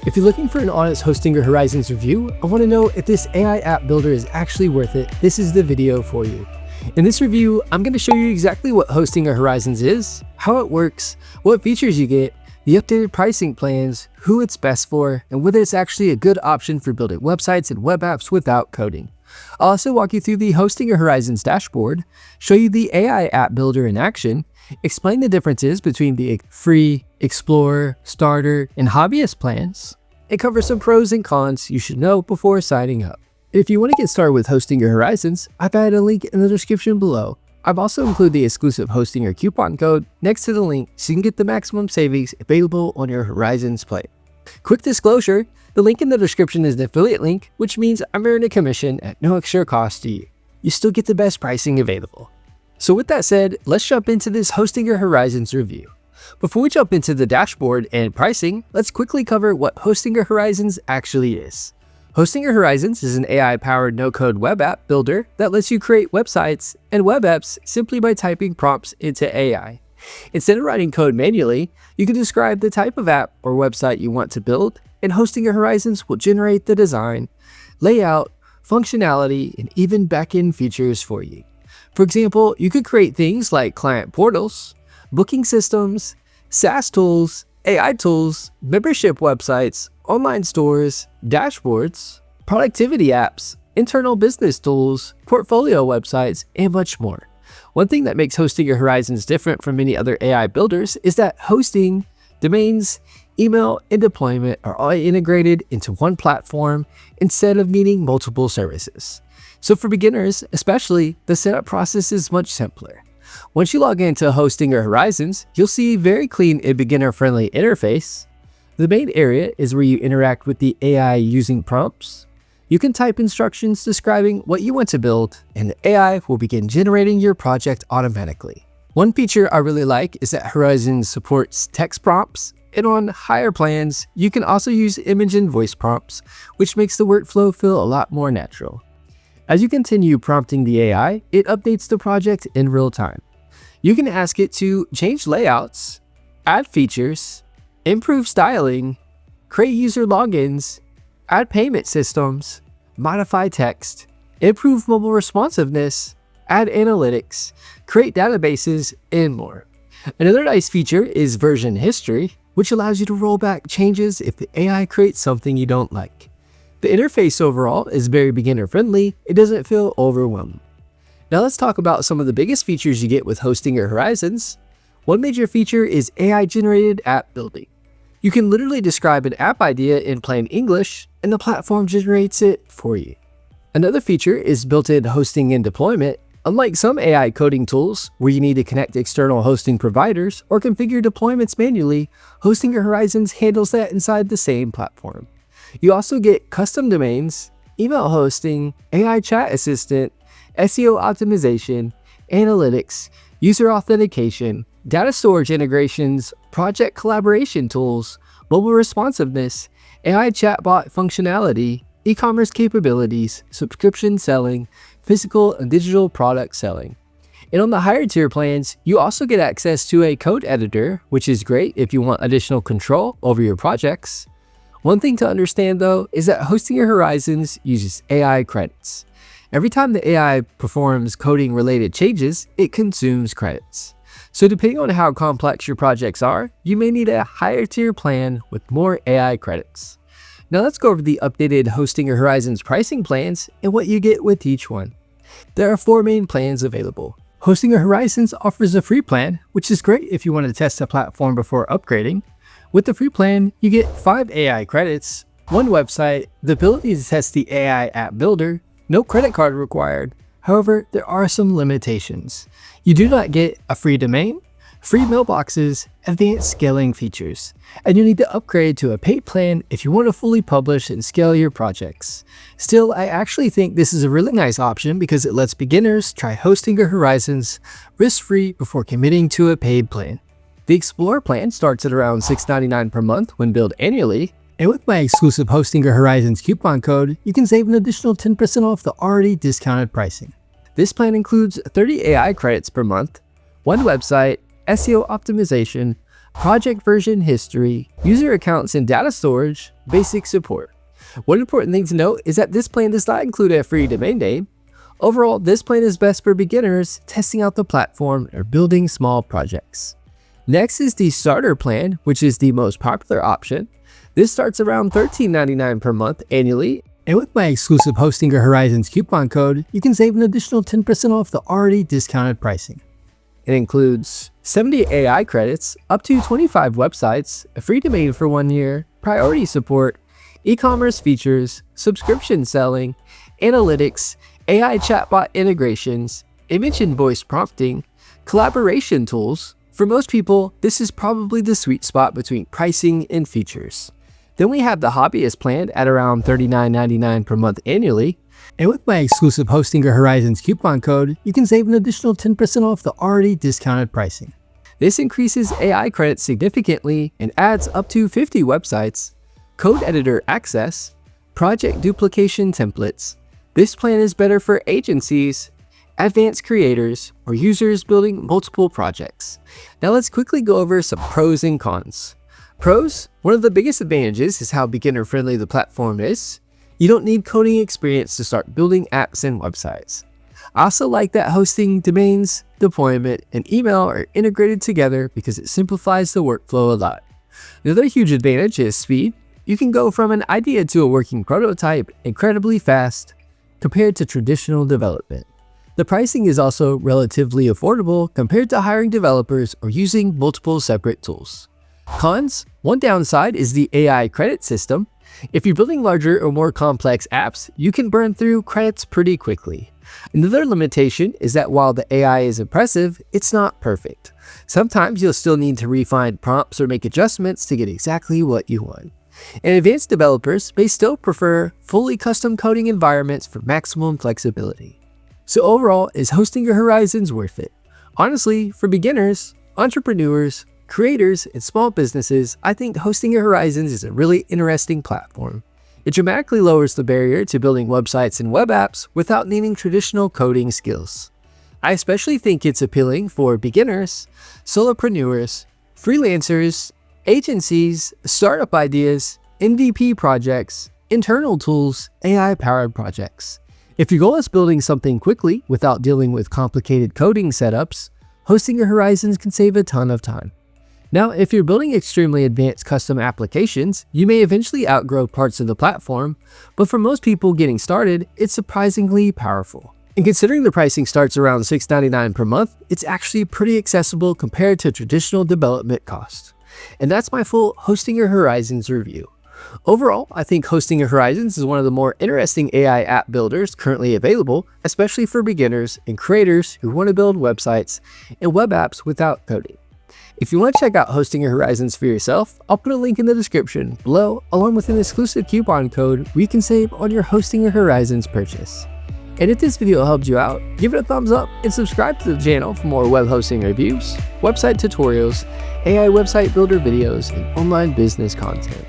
If you're looking for an honest Hostinger Horizons review, I want to know if this AI app builder is actually worth it. This is the video for you. In this review, I'm going to show you exactly what Hostinger Horizons is, how it works, what features you get, the updated pricing plans, who it's best for, and whether it's actually a good option for building websites and web apps without coding. I'll also walk you through the Hostinger Horizons dashboard, show you the AI app builder in action, explain the differences between the free, Explorer, Starter, and Hobbyist plans, and cover some pros and cons you should know before signing up. If you want to get started with Hostinger Horizons, I've added a link in the description below. I've also included the exclusive Hostinger coupon code next to the link so you can get the maximum savings available on your Horizons plan. Quick disclosure, the link in the description is an affiliate link, which means I'm earning a commission at no extra cost to you. You still get the best pricing available. So with that said, let's jump into this Hostinger Horizons review. Before we jump into the dashboard and pricing, let's quickly cover what Hostinger Horizons actually is. Hostinger Horizons is an AI-powered no-code web app builder that lets you create websites and web apps simply by typing prompts into AI. Instead of writing code manually, you can describe the type of app or website you want to build, and Hostinger Horizons will generate the design, layout, functionality, and even backend features for you. For example, you could create things like client portals, booking systems, SaaS tools, AI tools, membership websites, online stores, dashboards, productivity apps, internal business tools, portfolio websites, and much more. One thing that makes Hostinger Horizons different from many other AI builders is that hosting, domains, email, and deployment are all integrated into one platform instead of needing multiple services. So for beginners, especially, the setup process is much simpler. Once you log into Hostinger Horizons, you'll see a very clean and beginner-friendly interface. The main area is where you interact with the AI using prompts. You can type instructions describing what you want to build, and the AI will begin generating your project automatically. One feature I really like is that Horizons supports text prompts, and on higher plans, you can also use image and voice prompts, which makes the workflow feel a lot more natural. As you continue prompting the AI, it updates the project in real time. You can ask it to change layouts, add features, improve styling, create user logins, add payment systems, modify text, improve mobile responsiveness, add analytics, create databases, and more. Another nice feature is version history, which allows you to roll back changes if the AI creates something you don't like. The interface overall is very beginner friendly. It doesn't feel overwhelming. Now let's talk about some of the biggest features you get with Hostinger Horizons. One major feature is AI-generated app building. You can literally describe an app idea in plain English, and the platform generates it for you. Another feature is built-in hosting and deployment. Unlike some AI coding tools, where you need to connect external hosting providers or configure deployments manually, Hostinger Horizons handles that inside the same platform. You also get custom domains, email hosting, AI chat assistant, SEO optimization, analytics, user authentication, data storage integrations, project collaboration tools, mobile responsiveness, AI chatbot functionality, e-commerce capabilities, subscription selling, physical and digital product selling. And on the higher tier plans, you also get access to a code editor, which is great if you want additional control over your projects. One thing to understand though is that Hostinger Horizons uses AI credits. Every time the AI performs coding related changes, it consumes credits. So depending on how complex your projects are, you may need a higher tier plan with more AI credits. Now let's go over the updated Hostinger Horizons pricing plans and what you get with each one. There are 4 main plans available. Hostinger Horizons offers a free plan, which is great if you want to test the platform before upgrading. With the free plan, you get 5 AI credits, 1 website, the ability to test the AI app builder, no credit card required. However, there are some limitations. You do not get a free domain, free mailboxes, advanced scaling features, and you need to upgrade to a paid plan if you want to fully publish and scale your projects. Still, I actually think this is a really nice option because it lets beginners try Hostinger Horizons risk-free before committing to a paid plan. The Explorer plan starts at around $6.99 per month when billed annually, and with my exclusive Hostinger Horizons coupon code, you can save an additional 10% off the already discounted pricing. This plan includes 30 AI credits per month, 1 website, SEO optimization, project version history, user accounts and data storage, basic support. One important thing to note is that this plan does not include a free domain name. Overall, this plan is best for beginners testing out the platform or building small projects. Next is the starter plan, which is the most popular option. This starts around $13.99 per month annually, and with my exclusive Hostinger Horizons coupon code, you can save an additional 10% off the already discounted pricing. It includes 70 AI credits, up to 25 websites, a free domain for 1 year, priority support, e-commerce features, subscription selling, analytics, AI chatbot integrations, image and voice prompting, collaboration tools. For most people, this is probably the sweet spot between pricing and features. Then we have the Hobbyist plan at around $39.99 per month annually. And with my exclusive Hostinger Horizons coupon code, you can save an additional 10% off the already discounted pricing. This increases AI credits significantly and adds up to 50 websites, code editor access, project duplication templates. This plan is better for agencies, advanced creators, or users building multiple projects. Now let's quickly go over some pros and cons. Pros: one of the biggest advantages is how beginner-friendly the platform is. You don't need coding experience to start building apps and websites. I also like that hosting, domains, deployment, and email are integrated together because it simplifies the workflow a lot. Another huge advantage is speed. You can go from an idea to a working prototype incredibly fast compared to traditional development. The pricing is also relatively affordable compared to hiring developers or using multiple separate tools. Cons: one downside is the AI credit system. If you're building larger or more complex apps, you can burn through credits pretty quickly. Another limitation is that while the AI is impressive, it's not perfect. Sometimes you'll still need to refine prompts or make adjustments to get exactly what you want. And advanced developers may still prefer fully custom coding environments for maximum flexibility. So overall, is Hostinger Horizons worth it? Honestly, for beginners, entrepreneurs, creators, and small businesses, I think Hostinger Horizons is a really interesting platform. It dramatically lowers the barrier to building websites and web apps without needing traditional coding skills. I especially think it's appealing for beginners, solopreneurs, freelancers, agencies, startup ideas, MVP projects, internal tools, AI-powered projects. If your goal is building something quickly without dealing with complicated coding setups, Hostinger Horizons can save a ton of time. Now, if you're building extremely advanced custom applications, you may eventually outgrow parts of the platform, but for most people getting started, it's surprisingly powerful. And considering the pricing starts around $6.99 per month, it's actually pretty accessible compared to traditional development costs. And that's my full Hostinger Horizons review. Overall, I think Hostinger Horizons is one of the more interesting AI app builders currently available, especially for beginners and creators who want to build websites and web apps without coding. If you want to check out Hostinger Horizons for yourself, I'll put a link in the description below along with an exclusive coupon code where you can save on your Hostinger Horizons purchase. And if this video helped you out, give it a thumbs up and subscribe to the channel for more web hosting reviews, website tutorials, AI website builder videos, and online business content.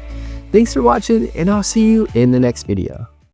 Thanks for watching, and I'll see you in the next video.